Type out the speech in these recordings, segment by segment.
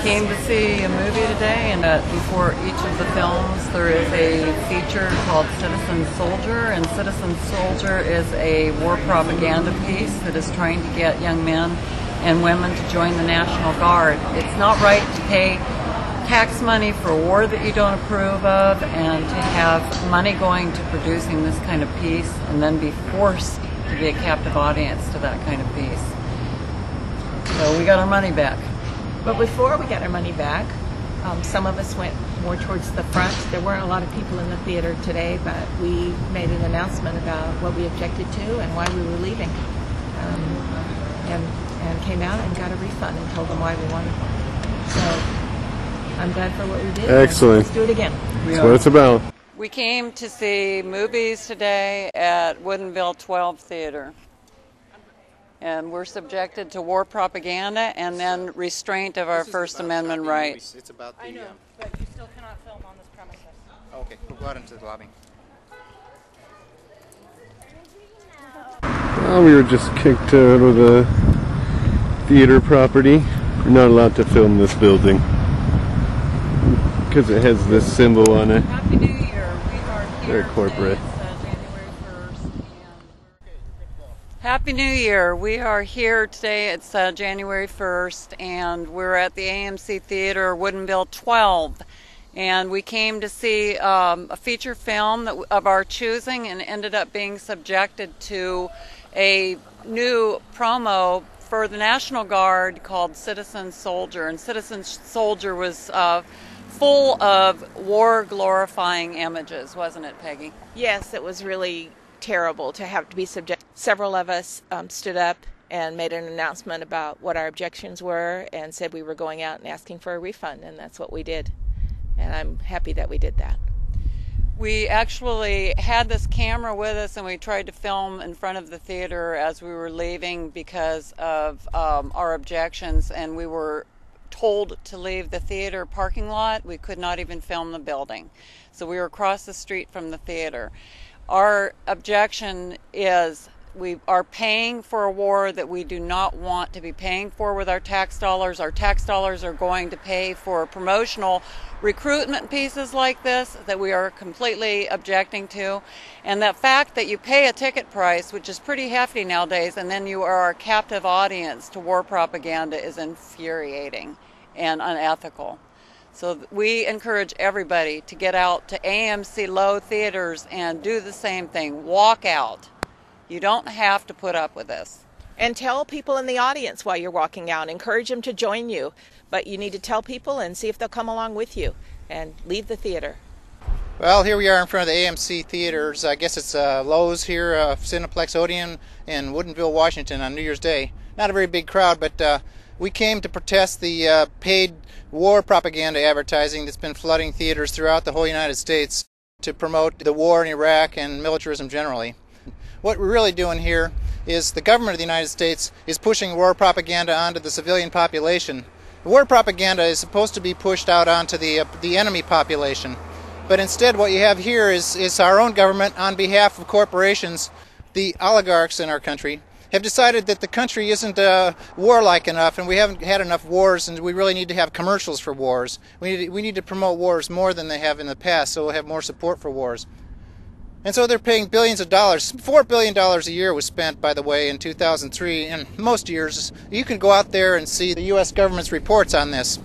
Came to see a movie today, and before each of the films there is a feature called Citizen Soldier, and Citizen Soldier is a war propaganda piece that is trying to get young men and women to join the National Guard. It's not right to pay tax money for a war that you don't approve of, and to have money going to producing this kind of piece and then be forced to be a captive audience to that kind of piece. So we got our money back. But before we got our money back, some of us went more towards the front. There weren't a lot of people in the theater today, but we made an announcement about what we objected to and why we were leaving. And came out and got a refund and told them why we wanted one. So I'm glad for what we did. Excellent. Let's do it again. That's what it's about. We came to see movies today at Woodinville 12 Theater. And we're subjected to war propaganda and then restraint of our First Amendment rights. It's about the... I know, but you still cannot film on this premises. Okay, we'll go out into the lobby. Well, we were just kicked out of the theater property. We're not allowed to film this building because it has this symbol on it. Happy New Year. We are here. Very corporate. Happy New Year. We are here today. It's January 1st, and we're at the AMC Theater, Woodinville 12. And we came to see a feature film of our choosing, and ended up being subjected to a new promo for the National Guard called Citizen Soldier. And Citizen Soldier was full of war-glorifying images, wasn't it, Peggy? Yes, it was really terrible to have to be subject. Several of us stood up and made an announcement about what our objections were and said we were going out and asking for a refund, and that's what we did. And I'm happy that we did that. We actually had this camera with us, and we tried to film in front of the theater as we were leaving because of our objections, and we were told to leave the theater parking lot. We could not even film the building. So we were across the street from the theater. Our objection is we are paying for a war that we do not want to be paying for with our tax dollars. Our tax dollars are going to pay for promotional recruitment pieces like this that we are completely objecting to. And that fact that you pay a ticket price, which is pretty hefty nowadays, and then you are a captive audience to war propaganda is infuriating and unethical. So we encourage everybody to get out to AMC Loews theaters and do the same thing. Walk out. You don't have to put up with this. And tell people in the audience while you're walking out. Encourage them to join you. But you need to tell people and see if they'll come along with you. And leave the theater. Well, here we are in front of the AMC theaters. I guess it's Loews here, Cineplex Odeon in Woodinville, Washington on New Year's Day. Not a very big crowd, but we came to protest the paid war propaganda advertising that's been flooding theaters throughout the whole United States to promote the war in Iraq and militarism generally. What we're really doing here is the government of the United States is pushing war propaganda onto the civilian population. War propaganda is supposed to be pushed out onto the enemy population. But instead what you have here is our own government on behalf of corporations, the oligarchs in our country, have decided that the country isn't warlike enough, and we haven't had enough wars, and we really need to have commercials for wars. We need to promote wars more than they have in the past, so we'll have more support for wars. And so they're paying billions of dollars. $4 billion a year was spent, by the way, in 2003, and most years. You can go out there and see the U.S. government's reports on this.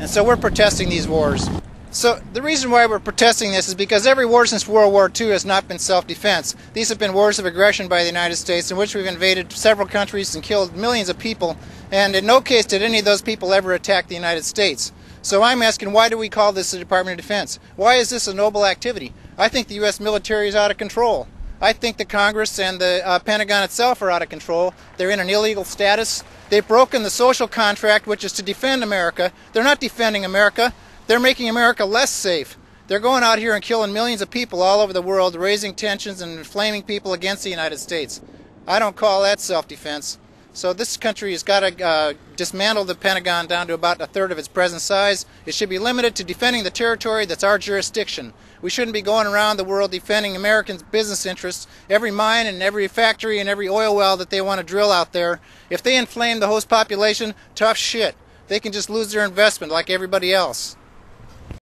And so we're protesting these wars. So the reason why we're protesting this is because every war since World War II has not been self-defense. These have been wars of aggression by the United States in which we've invaded several countries and killed millions of people, and in no case did any of those people ever attack the United States. So I'm asking, why do we call this the Department of Defense? Why is this a noble activity? I think the U.S. military is out of control. I think the Congress and the Pentagon itself are out of control. They're in an illegal status. They've broken the social contract, which is to defend America. They're not defending America. They're making America less safe. They're going out here and killing millions of people all over the world, raising tensions and inflaming people against the United States. I don't call that self-defense. So this country has got to dismantle the Pentagon down to about a third of its present size. It should be limited to defending the territory that's our jurisdiction. We shouldn't be going around the world defending Americans' business interests, every mine and every factory and every oil well that they want to drill out there. If they inflame the host population, tough shit. they can just lose their investment like everybody else.